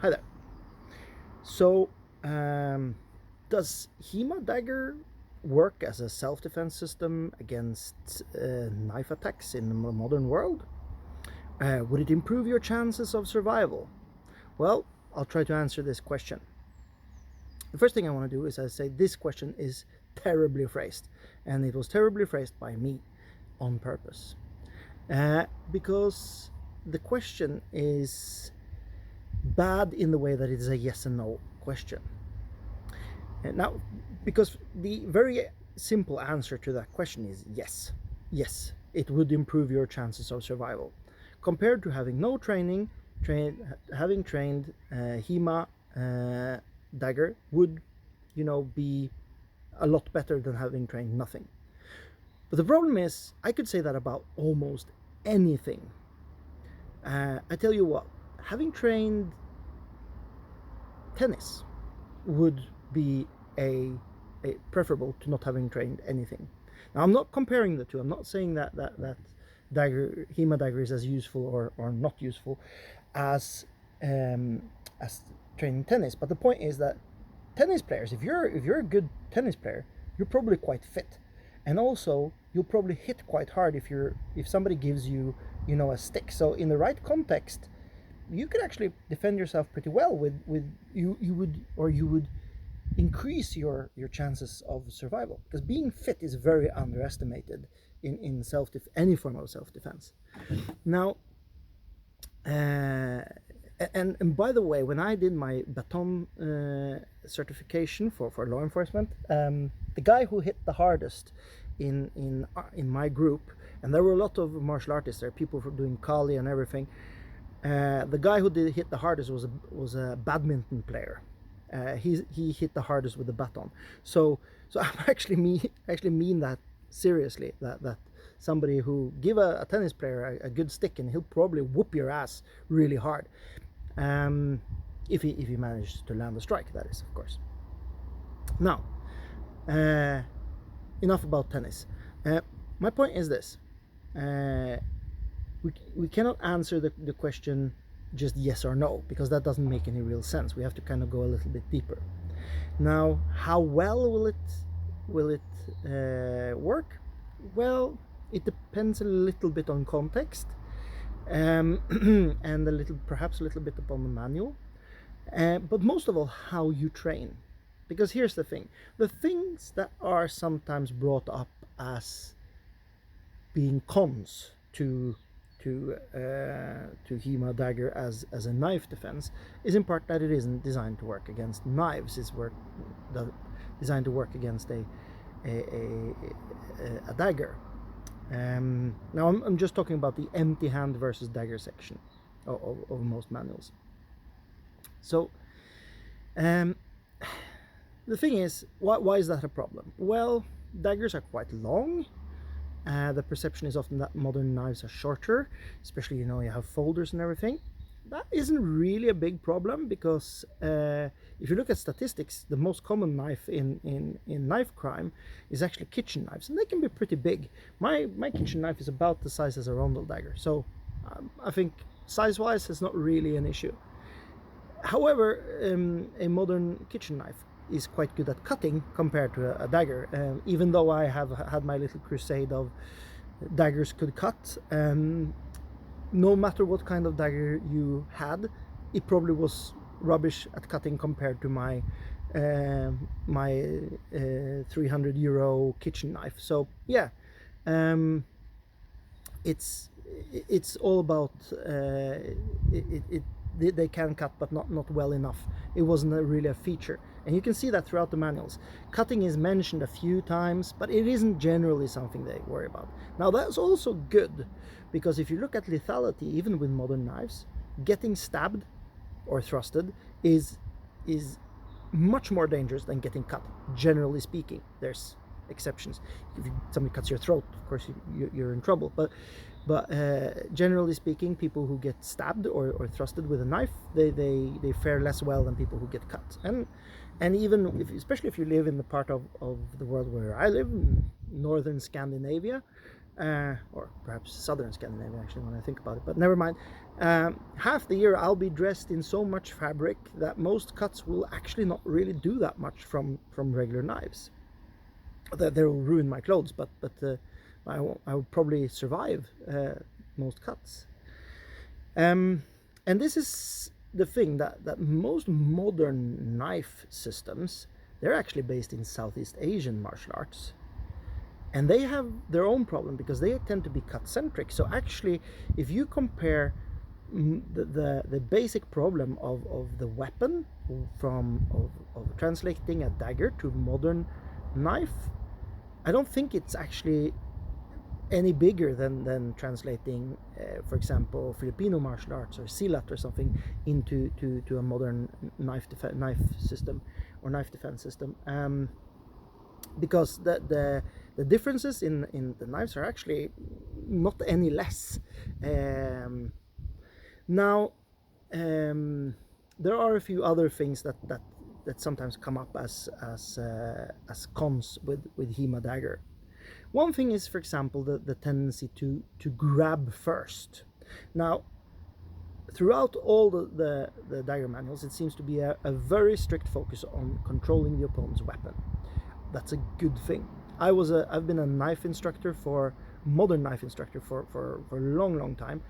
Hi there. So, does HEMA Dagger work as a self-defense system against knife attacks in the modern world? Would it improve your chances of survival? Well, I'll try to answer this question. The first thing I want to do is I say this question is terribly phrased, and it was terribly phrased by me on purpose. Because the question is bad in the way that it is a yes and no question. Now, because the very simple answer to that question is yes. Yes, it would improve your chances of survival. Compared to having no training, having trained HEMA Dagger would, be a lot better than having trained nothing. But the problem is, I could say that about almost anything. I tell you what, having trained tennis would be a preferable to not having trained anything. Now, I'm not comparing the two. I'm not saying that Dagger, HEMA Dagger is as useful or not useful as training tennis. But the point is that tennis players, if you're a good tennis player, you're probably quite fit, and also you'll probably hit quite hard if somebody gives you a stick. So in the right context, you could actually defend yourself pretty well with you would increase your chances of survival, because being fit is very underestimated in any form of self-defense. Now, and by the way, when I did my baton certification for law enforcement, the guy who hit the hardest in my group, and there were a lot of martial artists there, people doing kali and everything. The guy who did hit the hardest was a badminton player. He hit the hardest with the baton. So I'm actually mean that seriously. That somebody who give a tennis player a good stick, and he'll probably whoop your ass really hard, if he manages to land a strike. That is, of course. Now, enough about tennis. My point is this. We cannot answer the question just yes or no, because that doesn't make any real sense. We have to kind of go a little bit deeper. Now, how well will it work? Well, it depends a little bit on context, and perhaps a little bit upon the manual, but most of all, how you train. Because here's the thing: the things that are sometimes brought up as being cons to HEMA Dagger as a knife defense is in part that it isn't designed to work against knives. It's designed to work against a dagger. Now I'm just talking about the empty hand versus dagger section of most manuals. So the thing is, why is that a problem? Well, daggers are quite long. The perception is often that modern knives are shorter, especially you have folders and everything. That isn't really a big problem, because if you look at statistics, the most common knife in knife crime is actually kitchen knives, and they can be pretty big. My kitchen knife is about the size as a rondel dagger, so I think size-wise it's not really an issue. However, a modern kitchen knife is quite good at cutting compared to a dagger. Even though I have had my little crusade of daggers could cut, no matter what kind of dagger you had, it probably was rubbish at cutting compared to my 300 euro kitchen knife. So yeah, it's all about they can cut, but not well enough. It wasn't really a feature, and you can see that throughout the manuals. Cutting is mentioned a few times, but it isn't generally something they worry about. Now, that's also good, because if you look at lethality, even with modern knives, getting stabbed or thrusted is much more dangerous than getting cut, generally speaking. There's exceptions. If somebody cuts your throat, of course you're in trouble, but generally speaking, people who get stabbed or thrusted with a knife, they fare less well than people who get cut. And even especially if you live in the part of the world where I live, northern Scandinavia, or perhaps southern Scandinavia actually when I think about it, but never mind. Half the year I'll be dressed in so much fabric that most cuts will actually not really do that much from regular knives. They will ruin my clothes, but I will probably survive most cuts. And this is the thing, that most modern knife systems, they're actually based in Southeast Asian martial arts. And they have their own problem because they tend to be cut-centric. So actually, if you compare the basic problem of the weapon of translating a dagger to modern knife, I don't think it's actually any bigger than translating, for example, Filipino martial arts or silat or something into a modern knife system or knife defense system. Because the differences in the knives are actually not any less. Now, there are a few other things that sometimes come up as cons with HEMA Dagger. One thing is, for example, the tendency to grab first. Now, throughout all the Dagger manuals, it seems to be a very strict focus on controlling the opponent's weapon. That's a good thing. I've been a modern knife instructor for a long time,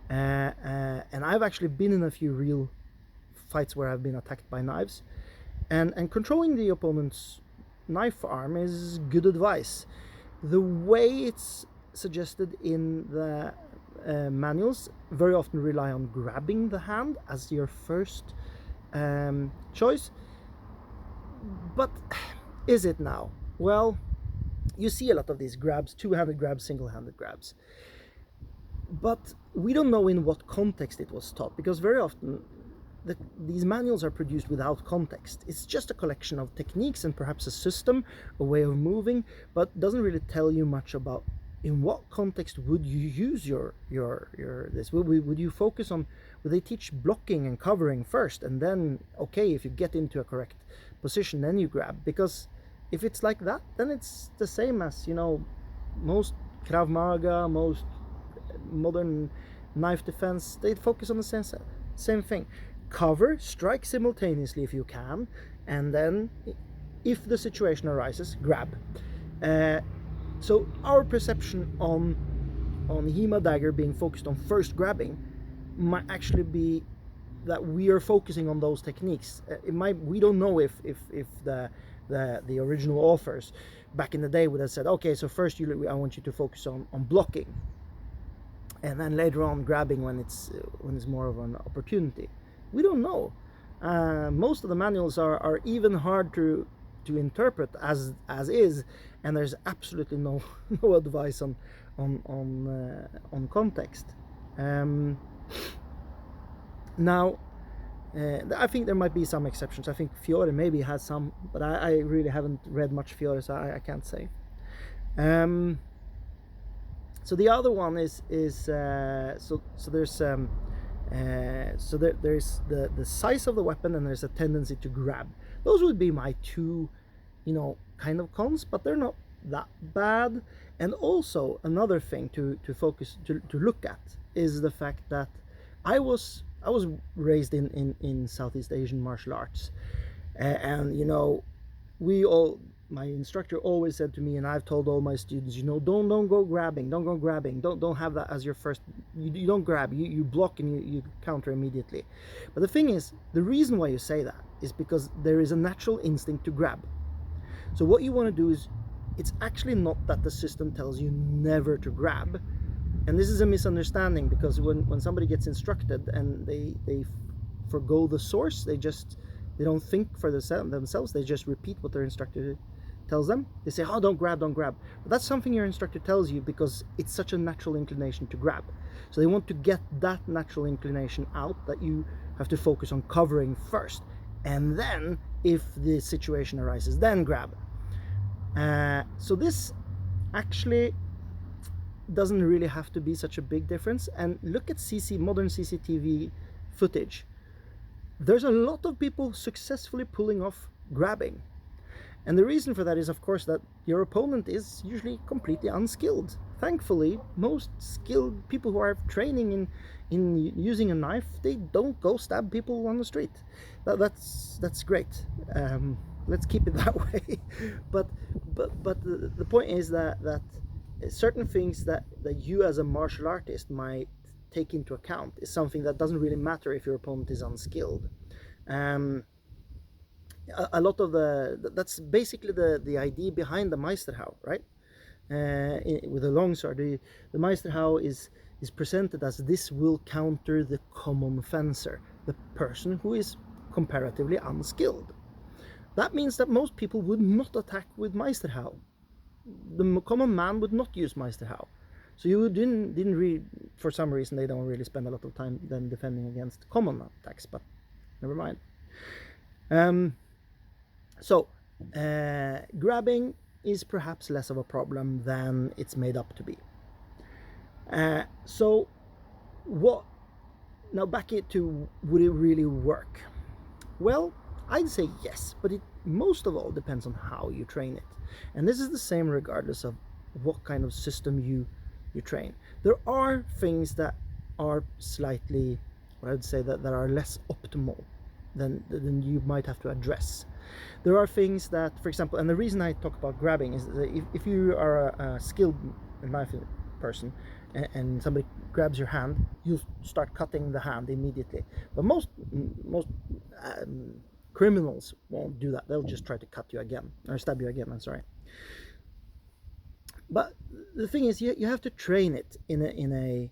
and I've actually been in a few real fights where I've been attacked by knives, and controlling the opponent's knife arm is good advice. The way it's suggested in the manuals very often rely on grabbing the hand as your first choice. But is it now? Well, you see a lot of these grabs, two-handed grabs, single-handed grabs. But we don't know in what context it was taught, because very often these manuals are produced without context. It's just a collection of techniques and perhaps a system, a way of moving, but doesn't really tell you much about in what context would you use your this. Would you focus on, would they teach blocking and covering first, and then, okay, if you get into a correct position, then you grab? Because if it's like that, then it's the same as, most Krav Maga, most modern knife defense, they focus on the same thing. Cover, strike simultaneously if you can, and then if the situation arises, grab. So our perception on HEMA Dagger being focused on first grabbing might actually be that we are focusing on those techniques. We don't know if the original authors back in the day would have said, okay, so first I want you to focus on blocking, and then later on grabbing when it's more of an opportunity. We don't know. Most of the manuals are even hard to interpret as is, and there's absolutely no advice on context. Now, I think there might be some exceptions. I think Fiore maybe has some, but I really haven't read much Fiore, so I can't say. So the other one is so there's there's the size of the weapon, and there's a tendency to grab. Those would be my two, kind of cons, but they're not that bad. And also another thing to focus to look at is the fact that I was raised in Southeast Asian martial arts, and my instructor always said to me, and I've told all my students, don't go grabbing, don't have that as your first. You don't grab, you block and you counter immediately. But the thing is, the reason why you say that is because there is a natural instinct to grab. So what you want to do is, it's actually not that the system tells you never to grab. And this is a misunderstanding, because when somebody gets instructed and they forgo the source, they don't think for themselves, they just repeat what their instructor tells them. They say, oh, don't grab. But that's something your instructor tells you because it's such a natural inclination to grab. So they want to get that natural inclination out, that you have to focus on covering first, and then if the situation arises, then grab. So this actually doesn't really have to be such a big difference. And look at modern CCTV footage. There's a lot of people successfully pulling off grabbing. And the reason for that is, of course, that your opponent is usually completely unskilled. thankfully, most skilled people who are training in using a knife, they don't go stab people on the street. That's great. Let's keep it that way. but the point is that certain things that you as a martial artist might take into account is something that doesn't really matter if your opponent is unskilled. A lot of that's basically the idea behind the Meisterhau, right? With a longsword, the Meisterhau is presented as this will counter the common fencer, the person who is comparatively unskilled. That means that most people would not attack with Meisterhau. The common man would not use Meisterhau. So you didn't really, for some reason, they don't really spend a lot of time then defending against common attacks, but never mind. So grabbing is perhaps less of a problem than it's made up to be. So what, now back to, would it really work? Well, I'd say yes, but it most of all depends on how you train it. And this is the same regardless of what kind of system you train. There are things that are slightly, what I would say, that are less optimal than you might have to address. There are things that, for example, and the reason I talk about grabbing is that if you are a skilled knife person and somebody grabs your hand, you start cutting the hand immediately. But most criminals won't do that. They'll just try to cut you again, or stab you again, I'm sorry. But the thing is, you have to train it in a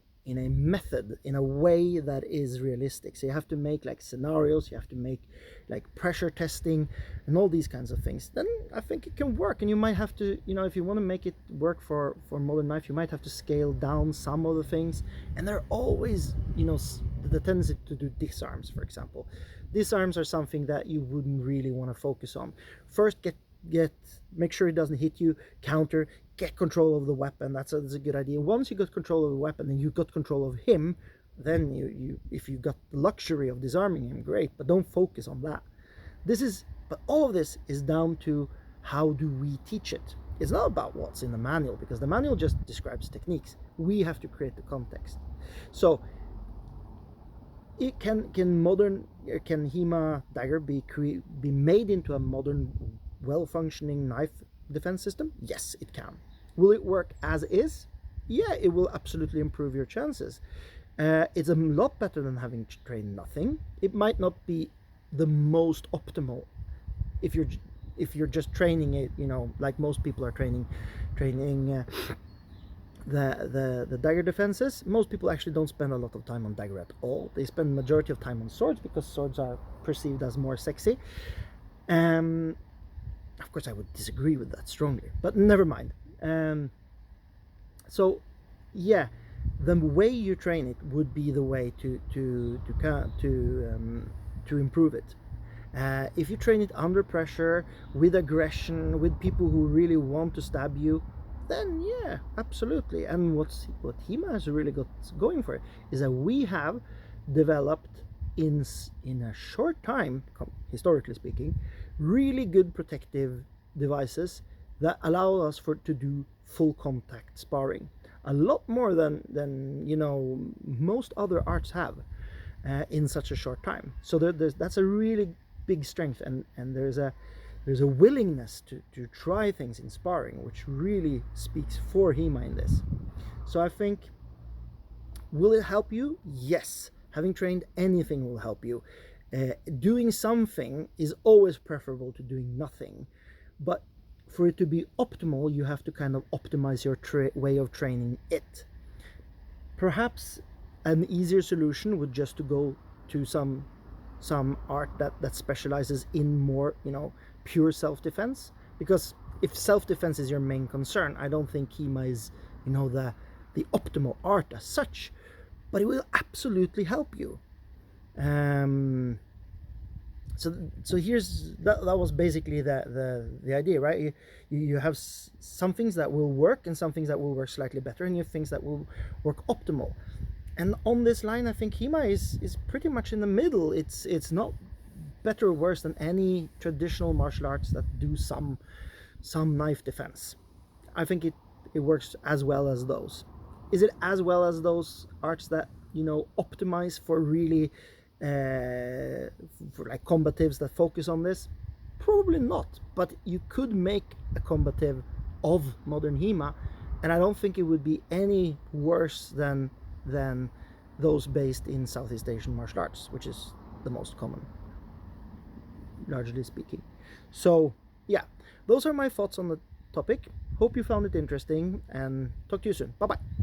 method, in a way that is realistic. So you have to make like scenarios, you have to make like pressure testing and all these kinds of things. Then I think it can work. And you might have to, if you want to make it work for modern knife, you might have to scale down some of the things. And there are always, the tendency to do disarms, for example. Disarms are something that you wouldn't really want to focus on. First, make sure it doesn't hit you, counter, get control of the weapon. That's a good idea. Once you got control of the weapon and you got control of him, then you if you got the luxury of disarming him, great, but don't focus on that. But all of this is down to how do we teach it. It's not about what's in the manual, because the manual just describes techniques. We have to create the context. So it can HEMA Dagger be made into a modern, well-functioning knife defense system? Yes, it can. Will it work as is? Yeah, it will absolutely improve your chances. It's a lot better than having trained nothing. It might not be the most optimal if you're just training it, like most people are training the dagger defenses. Most people actually don't spend a lot of time on dagger at all. They spend the majority of time on swords because swords are perceived as more sexy. Of course, I would disagree with that strongly, but never mind. So, yeah, the way you train it would be the way to improve it. If you train it under pressure, with aggression, with people who really want to stab you, then yeah, absolutely. And what HEMA has really got going for it is that we have developed in a short time, historically speaking, really good protective devices that allow us to do full contact sparring, a lot more than most other arts have in such a short time. So that's a really big strength, and there's a willingness to try things in sparring, which really speaks for HEMA in this. So I think, will it help you? Yes. Having trained anything will help you. Doing something is always preferable to doing nothing, but for it to be optimal, you have to kind of optimize your way of training it. Perhaps an easier solution would just to go to some art that specializes in more, pure self-defense. Because if self-defense is your main concern, I don't think HEMA is, the optimal art as such, but it will absolutely help you. So here's that was basically the idea, right? You have some things that will work and some things that will work slightly better, and you have things that will work optimal. And on this line, I think HEMA is pretty much in the middle. It's not better or worse than any traditional martial arts that do some knife defense. I think it works as well as those. Is it as well as those arts that, you know, optimize for really for like combatives that focus on this? Probably not, but you could make a combative of modern HEMA, and I don't think it would be any worse than those based in Southeast Asian martial arts, which is the most common, largely speaking. So yeah, those are my thoughts on the topic. Hope you found it interesting, and talk to you soon. Bye bye.